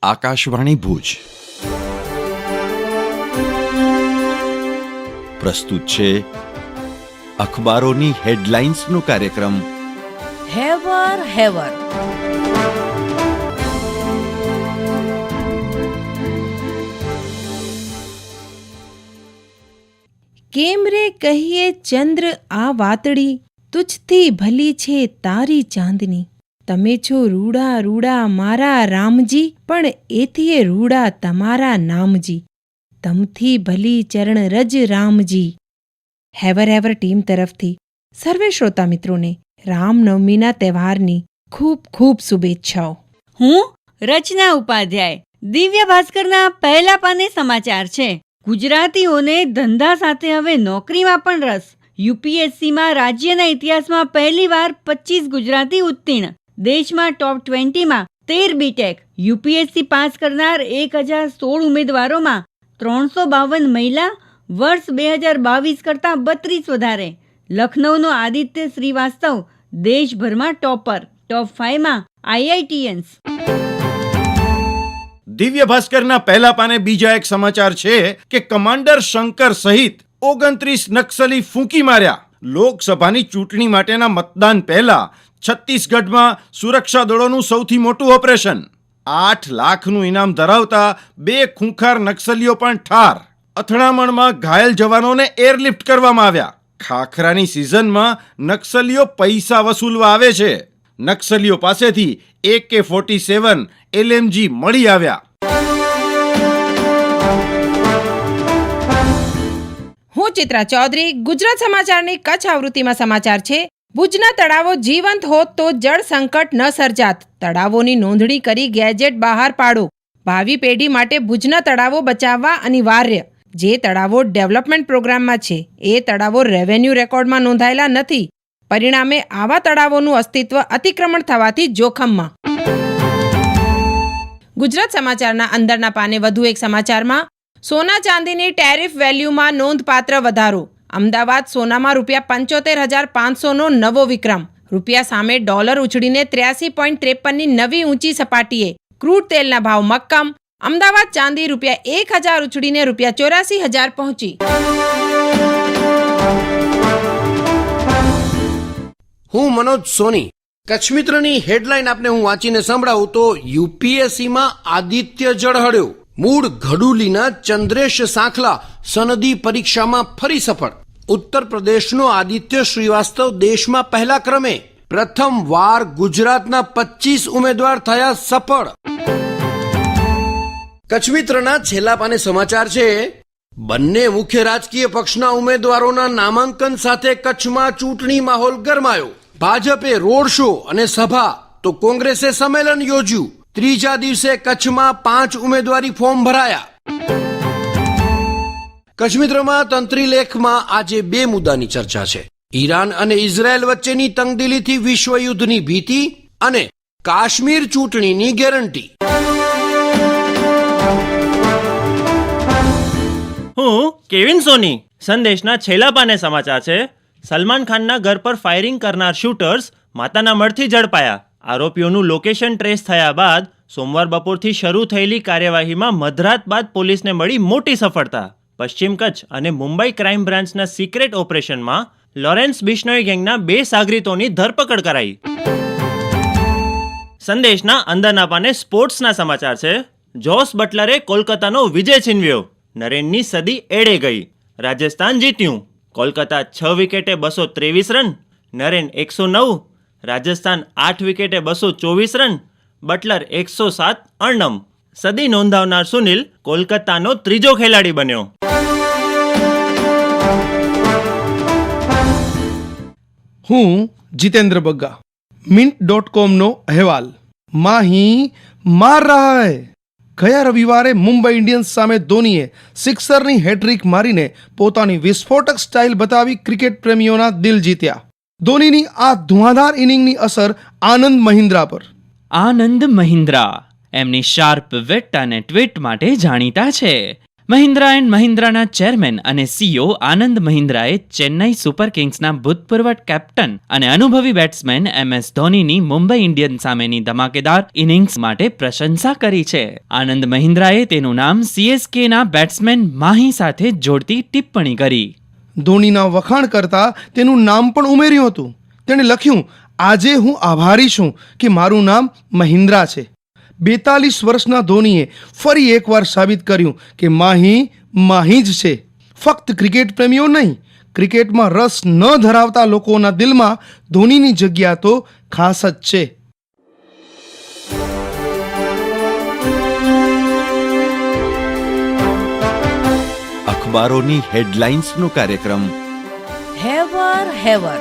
આકાશવાણી ભુજ પ્રસ્તુત છે અખબારોની હેડલાઇન્સનો કાર્યક્રમ હેવર હેવર. કેમ રે કહીએ ચંદ્ર આ વાતડી, તુજથી ભલી છે તારી ચાંદની. તમે છો રૂડા રૂડા મારા રામજી, પણ એથીએ રૂડા તમારા નામજી. તમથી ભલી ચરણ રજ રામજી. હેવર હેવર ટીમ તરફથી સર્વે શ્રોતા મિત્રોને રામનવમીના તહેવારની ખૂબ ખૂબ શુભેચ્છાઓ. હું રચના ઉપાધ્યાય. દિવ્ય ભાસ્કરના પહેલા પાને સમાચાર છે. ગુજરાતીઓને ધંધા સાથે હવે નોકરીમાં પણ રસ. યુપીએસસીમાં રાજ્યના ઇતિહાસમાં પહેલીવાર 25 ગુજરાતી ઉત્તીર્ણ. દેશમાં ટોપ 20માં 13 બીટેક. યુપીએસસી પાસ કરનાર 1016 ઉમેદવારોમાં 352 મહિલા. વર્ષ 2022 કરતાં 32 વધારે. લખનૌનો આદિત્ય શ્રીવાસ્તવ દેશભરમાં ટોપર. ટોપ 5માં આઈઆઈટીએન્સ. દિવ્ય ભાસ્કરના પહેલા પાને બીજા એક સમાચાર છે કે કમાન્ડર શંકર સહિત 29 નક્સલી ફૂંકી માર્યા. લોકસભાની ચૂંટણી માટેના મતદાન પહેલા છત્તીસગઢમાં સુરક્ષા દળોનું સૌથી મોટું ઓપરેશન. 8 લાખનું ઇનામ ધરાવતા 2 ખૂંખાર નક્સલીઓ પણ ઠાર. અથડામણમાં ઘાયલ જવાનોને એરલિફ્ટ કરવામાં આવ્યા. ખાખરાની સિઝનમાં નક્સલીઓ પૈસા વસૂલવા આવે છે. નક્સલીઓ પાસેથી AK-47 LMG મળી આવ્યા. હું ચિત્રા ચૌધરી. ગુજરાત સમાચારની કચ્છ આવૃત્તિમાં સમાચાર છે. ભુજના તળાવો જીવંત હોત તો જળ સંકટ ન સર્જાત. તળાવોની નોંધણી કરી ગેજેટ બહાર પાડો. ભાવિ પેઢી માટે ભુજના તળાવો બચાવવા અનિવાર્ય. જે તળાવો ડેવલપમેન્ટ પ્રોગ્રામમાં છે એ તળાવો રેવન્યુ રેકોર્ડમાં નોંધાયેલા નથી. પરિણામે આવા તળાવોનું અસ્તિત્વ અતિક્રમણ થવાથી જોખમમાં. ગુજરાત સમાચારના અંદરના પાને વધુ એક સમાચારમાં સોના ચાંદીની ટેરિફ વેલ્યુમાં નોંધપાત્ર વધારો. અમદાવાદ સોનામાં ₹75,500નો નવો વિક્રમ. રૂપિયા સામે ડોલર ઉછળીને 83.53ની નવી ઊંચી સપાટીએ. ક્રૂડ તેલના ભાવ મક્કમ. અમદાવાદ ચાંદી ₹1,000 ઉછળીને ₹84,000 પહોંચી. હું મનોજ સોની. કચ્છ મિત્રની હેડલાઇન આપને હું વાંચીને સંભળાવું તો યુપીએસસીમાં આદિત્ય ઝળહળ્યો. મૂળ ઘડુલીના ચંદ્રેશ સાંખલા સનદી પરીક્ષામાં ફરી સફળ. ઉત્તર પ્રદેશનો આદિત્ય શ્રીવાસ્તવ દેશમાં પહેલા ક્રમે. પ્રથમ વાર ગુજરાતના 25 ઉમેદવાર થયા સફળ. કચ્છ મિત્રના છેલ્લા પાને સમાચાર છે. બંને મુખ્ય રાજકીય પક્ષના ઉમેદવારોના નામાંકન સાથે કચ્છમાં ચૂંટણી માહોલ ગરમાયો. ભાજપે રોડ શો અને સભા તો કોંગ્રેસે સંમેલન યોજ્યું. ત્રીજા દિવસે કચ્છમાં 5 ઉમેદવારી ફોર્મ ભરાયા. કચ્છ મિત્રમાં તંત્રી લેખમાં આજે 2 મુદ્દાની ચર્ચા છે. ઈરાન અને ઇઝરાયલ વચ્ચેની તંગદિલીથી વિશ્વયુદ્ધની ભીતિ અને કાશ્મીર ચૂંટણીની ગેરંટી. હું કેવિન સોની. સંદેશના છેલ્લા પાને સમાચાર છે. સલમાન ખાનના ઘર પર ફાયરિંગ કરનાર શૂટર્સ માતાના મળથી ઝડપાયા. આરોપીઓનું લોકેશન ટ્રેસ થયા બાદ સોમવાર બપોરથી શરૂ થયેલી કાર્યવાહીમાં મધરાત બાદ પોલીસને મળી મોટી સફળતા. પશ્ચિમ કચ્છ અને મુંબઈ ક્રાઇમ બ્રાન્ચના સિક્રેટ ઓપરેશનમાં લોરેન્સ બિશ્નોઈ ગેંગના 2 સાગરીતોની ધરપકડ કરાઈ. સંદેશના અંદરના પાને સ્પોર્ટ્સના સમાચાર છે. જોસ બટલરે કોલકાતાનો વિજય છીનવ્યો. નરેનની સદી એળે ગઈ. રાજસ્થાન જીત્યું. કોલકાતા 6 વિકેટે 223 રન. નરેન 109. રાજસ્થાન 8 વિકેટે 224 રન. બટલર 107 અર્ણમ. સદી નોંધાવનાર સુનિલ કોલકાતાનો ત્રીજો ખેલાડી બન્યો. હું જીતેન્દ્ર બગ્ગા. mint.comનો અહેવાલ. માહી માર રહા હૈ. ગયા રવિવારે મુંબઈ ઇન્ડિયન્સ સામે ધોનીએ સિક્સરની હેટ્રિક મારીને પોતાની વિસ્ફોટક સ્ટાઇલ બતાવી ક્રિકેટ પ્રેમીઓના દિલ જીત્યા. ધોનીની આ ધુઆંધાર ઇનિંગની અસર આનંદ મહિન્દ્રા પર. આનંદ મહિન્દ્રા એમની શાર્પ વિટ અને ટ્વીટ માટે જાણીતા છે. મહિન્દ્રા એન્ડ મહિન્દ્રાના ચેરમેન અને સીઈઓ આનંદ મહિન્દ્રાએ ચેન્નઈ સુપર કિંગ્સના ભૂતપૂર્વ કેપ્ટન અને અનુભવી બેટ્સમેન MS ધોનીની મુંબઈ ઇન્ડિયન્સ સામેની ધમાકેદાર ઇનિંગ્સ માટે પ્રશંસા કરી છે. આનંદ મહિન્દ્રાએ તેનું નામ CSKના બેટ્સમેન માહી સાથે જોડતી ટિપ્પણી કરી. ધોનીના વખાણ કરતા તેનું નામ પણ ઉમેર્યું હતું. તેણે લખ્યું, આજે હું આભારી છું કે મારું નામ મહિન્દ્રા છે. 42 વર્ષના ધોનીએ ફરી એકવાર સાબિત કર્યું કે માહી જ છે. ફક્ત ક્રિકેટ પ્રેમીઓ નહીં, ક્રિકેટમાં રસ ન ધરાવતા લોકોના દિલમાં ધોનીની જગ્યા તો ખાસ જ છે. અખબારોની હેડલાઇન્સનો કાર્યક્રમ હેવર